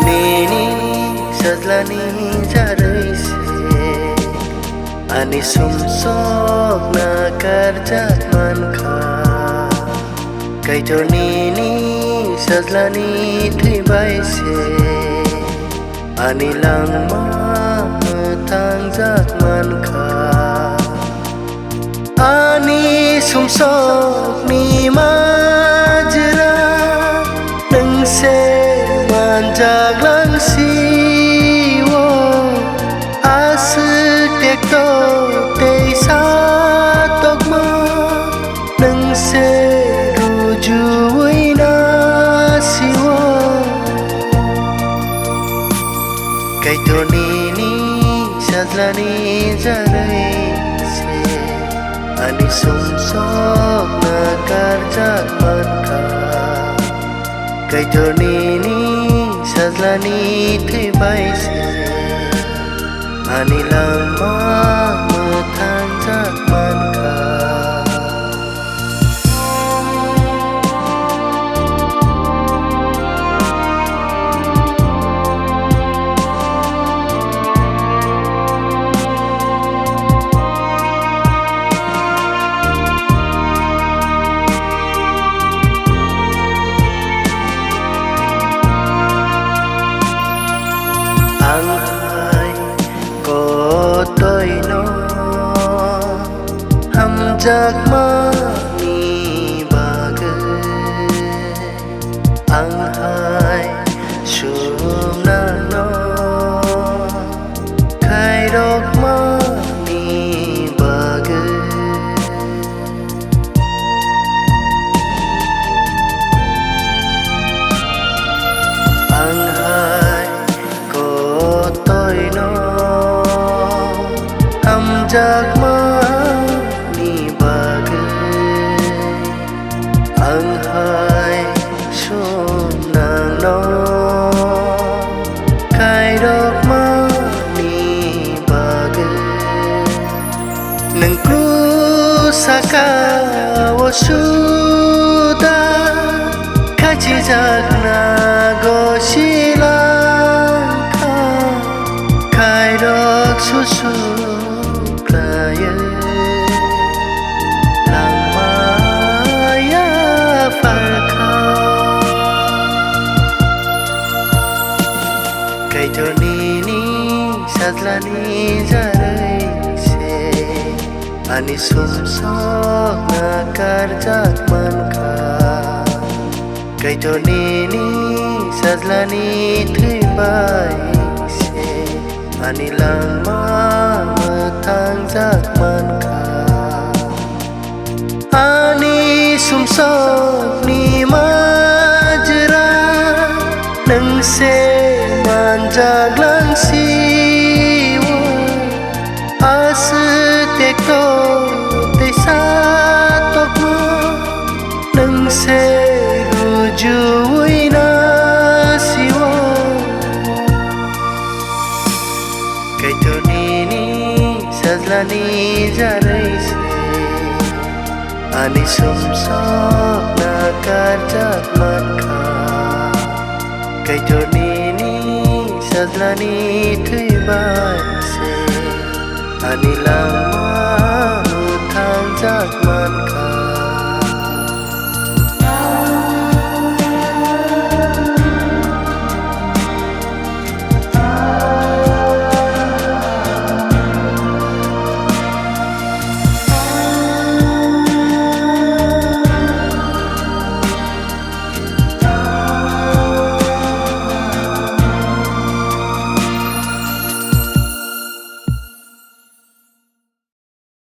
Nini sajlani jaraise ani sumsok na karjat mankha kaito nini sajlani thibaise ani langma tangjak mankha ani sumsok ni majra nengse manjaglang siwo astekto teisa tokma nengse rujuina siwo kaito nini sajlani jaraise ani sumsok na karjak mankha kaito nini sajlani thibaise ani langma tangjak mankha Anghai ko toino hamjak mani bagai Anghai sumnano khairok mani bagai Anghai hamjak mani bagai Anghai sumnano khairok mani bagai nengku saka wasuda kachijak gosilang khairok susu Raya langmaya farka kaito nini sajlani jaraise ani sumsok na karjak mankha kaito nini sajlani thibaise ani langma tangjak mankha ani sumsok ni majra nengse manjaglang siwo astekto teisa tokma nengse rujuina siwo kaito nini sajlani jaraise ani sumsok na karjak mankha kaito nini sajlani thibaise ani lang